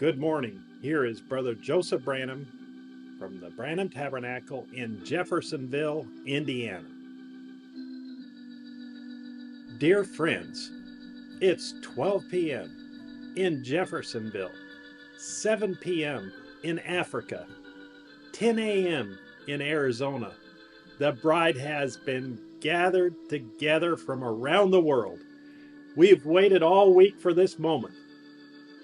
Good morning. Here is Brother Joseph Branham from the Branham Tabernacle in Jeffersonville, Indiana. Dear friends, it's 12 p.m. in Jeffersonville, 7 p.m. in Africa, 10 a.m. in Arizona. The bride has been gathered together from around the world. We've waited all week for this moment.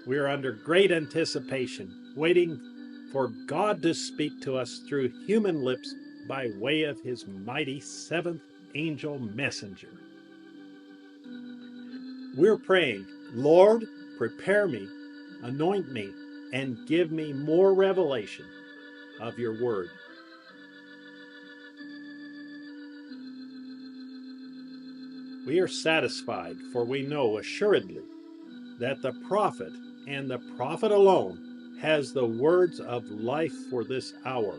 We are under great anticipation, waiting for God to speak to us through human lips by way of his mighty seventh angel messenger. We're praying, Lord, prepare me, anoint me, and give me more revelation of your word. We are satisfied, for we know assuredly that the prophet and the prophet alone has the words of life for this hour.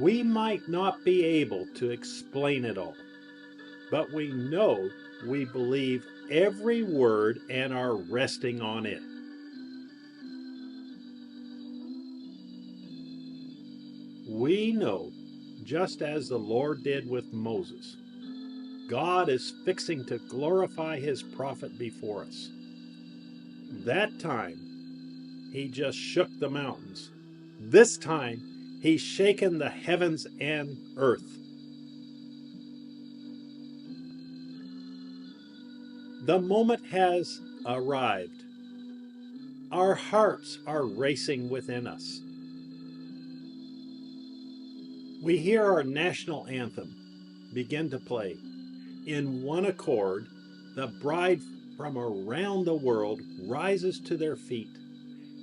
We might not be able to explain it all, but we know we believe every word and are resting on it. We know, just as the Lord did with Moses, God is fixing to glorify his prophet before us. That time, he just shook the mountains. This time, he's shaken the heavens and earth. The moment has arrived. Our hearts are racing within us. We hear our national anthem begin to play. In one accord, the bride from around the world rises to their feet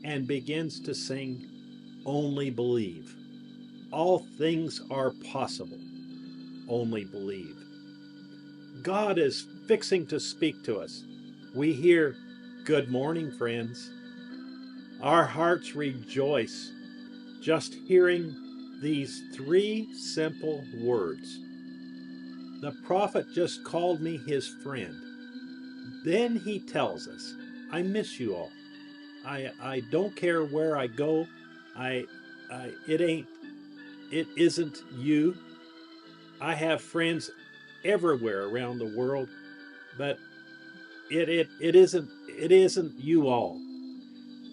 and begins to sing, "Only believe. All things are possible. Only believe." God is fixing to speak to us. We hear, "Good morning, friends." Our hearts rejoice just hearing these three simple words. The prophet just called me his friend. Then he tells us, "I miss you all. I don't care where I go. It isn't you. I have friends everywhere around the world, but it isn't you all.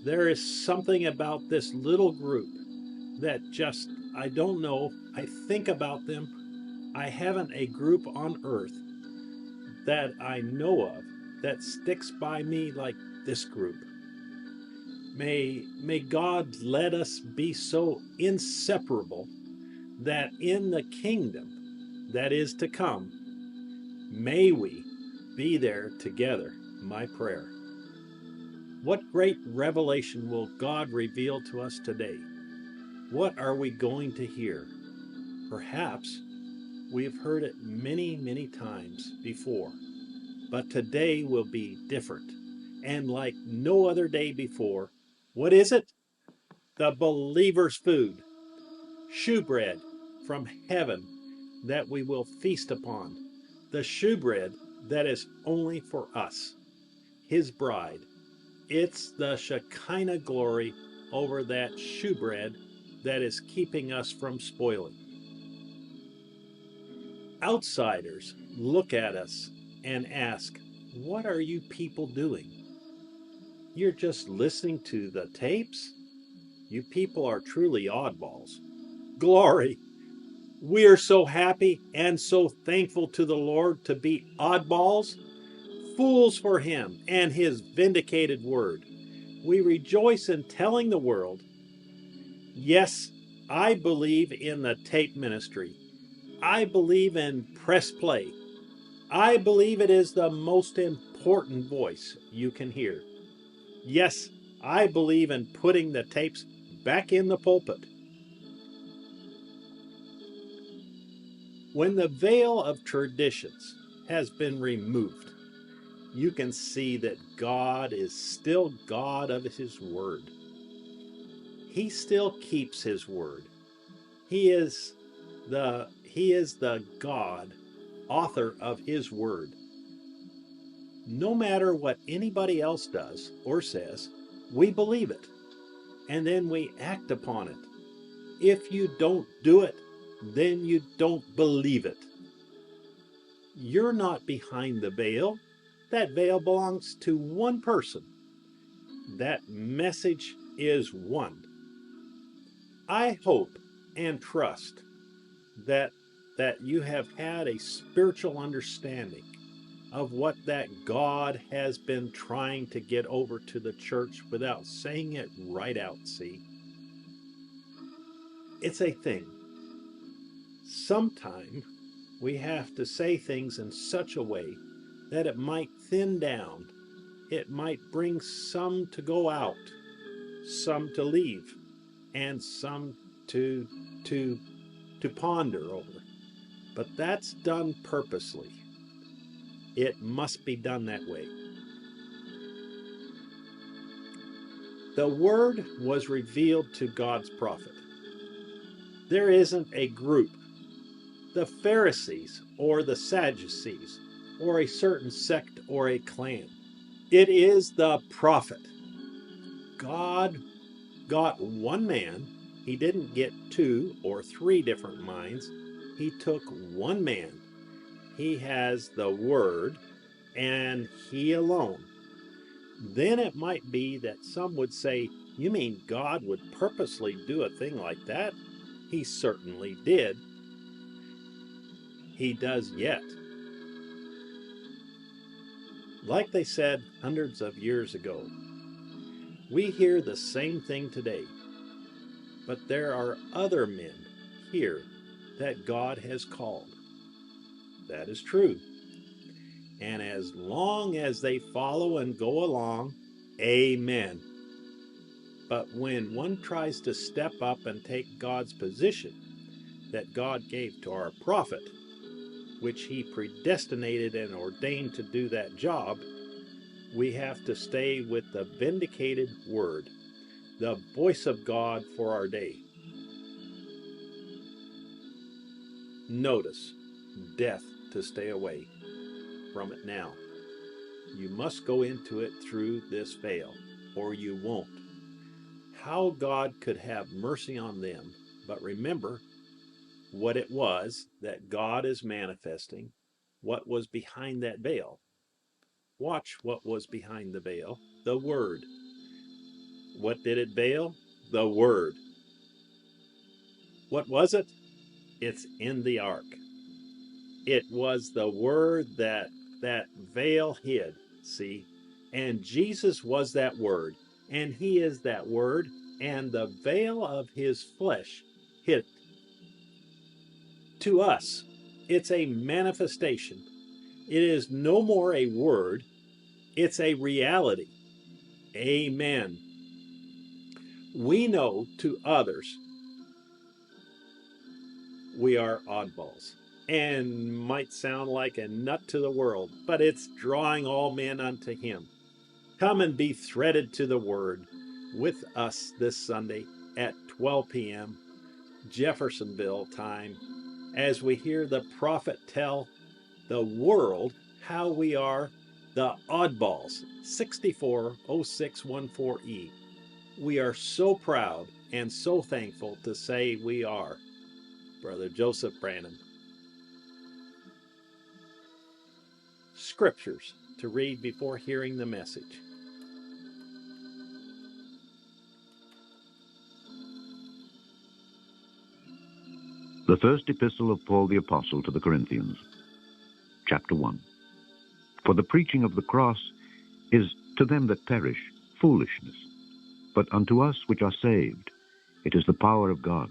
There is something about this little group that just, I don't know. I think about them. I haven't a group on earth that I know of that sticks by me like this group. May God let us be so inseparable that in the kingdom that is to come, may we be there together, my prayer." What great revelation will God reveal to us today? What are we going to hear? Perhaps we have heard it many, many times before, but today will be different and like no other day before. What is it? The believer's food, shewbread from heaven that we will feast upon, the shewbread that is only for us, his bride. It's the Shekinah glory over that shewbread that is keeping us from spoiling. Outsiders look at us and ask, "What are you people doing? You're just listening to the tapes? You people are truly oddballs." Glory! We are so happy and so thankful to the Lord to be oddballs, fools for him and his vindicated word. We rejoice in telling the world, yes, I believe in the tape ministry. I believe in press play. I believe it is the most important voice you can hear. Yes, I believe in putting the tapes back in the pulpit. When the veil of traditions has been removed, you can see that God is still God of his word. He still keeps his word. He is the God, author of his word. No matter what anybody else does or says, We believe it, and then we act upon it. If you don't do it, then you don't believe it. You're not behind the veil. That veil belongs to one person. That message is one. I hope and trust that you have had a spiritual understanding of what that God has been trying to get over to the church without saying it right out, see? It's a thing. Sometime we have to say things in such a way that it might thin down. It might bring some to go out, some to leave, and some to ponder over. But that's done purposely. It must be done that way. The word was revealed to God's prophet. There isn't a group, the Pharisees or the Sadducees, or a certain sect or a clan. It is the prophet. God got one man. He didn't get 2 or 3 different minds. He took one man. He has the word, and he alone. Then it might be that some would say, you mean God would purposely do a thing like that? He certainly did. He does yet. Like they said hundreds of years ago, we hear the same thing today, but there are other men here that God has called. That is true. And as long as they follow and go along, amen. But when one tries to step up and take God's position that God gave to our prophet, which he predestinated and ordained to do that job, we have to stay with the vindicated word, the voice of God for our day. Notice, death to stay away from it now. You must go into it through this veil, or you won't. How God could have mercy on them, but remember what it was that God is manifesting, what was behind that veil. Watch what was behind the veil, the Word. What did it veil? The Word. What was it? It's in the ark. It was the Word that veil hid, see? And Jesus was that Word, and he is that Word, and the veil of his flesh hid. To us, it's a manifestation. It is no more a word, it's a reality. Amen. We know to others we are oddballs, and might sound like a nut to the world, but it's drawing all men unto him. Come and be threaded to the word with us this Sunday at 12 p.m. Jeffersonville time, as we hear the prophet tell the world how we are the oddballs. 640614E. We are so proud and so thankful to say we are. Brother Joseph Branham. Scriptures to read before hearing the message. The first epistle of Paul the Apostle to the Corinthians, chapter 1. For the preaching of the cross is to them that perish foolishness, but unto us which are saved it is the power of God.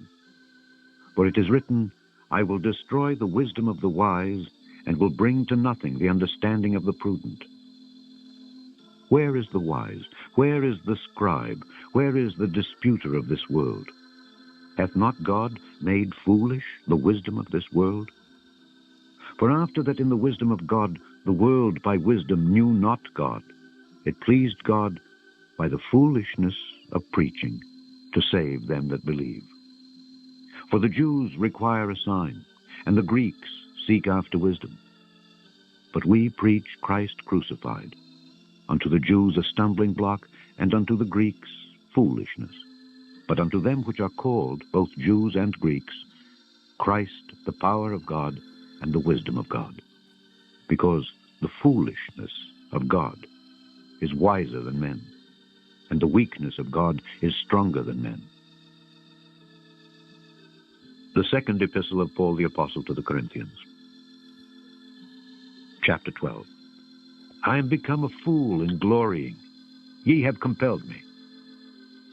For it is written, I will destroy the wisdom of the wise, and will bring to nothing the understanding of the prudent. Where is the wise? Where is the scribe? Where is the disputer of this world? Hath not God made foolish the wisdom of this world? For after that in the wisdom of God the world by wisdom knew not God, it pleased God by the foolishness of preaching to save them that believe. For the Jews require a sign, and the Greeks seek after wisdom. But we preach Christ crucified, unto the Jews a stumbling block, and unto the Greeks foolishness. But unto them which are called, both Jews and Greeks, Christ the power of God and the wisdom of God. Because the foolishness of God is wiser than men, and the weakness of God is stronger than men. The second epistle of Paul the Apostle to the Corinthians. Chapter 12. I am become a fool in glorying. Ye have compelled me.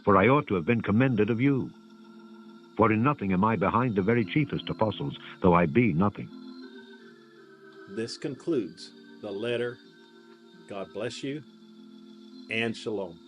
For I ought to have been commended of you. For in nothing am I behind the very chiefest apostles, though I be nothing. This concludes the letter. God bless you, and shalom.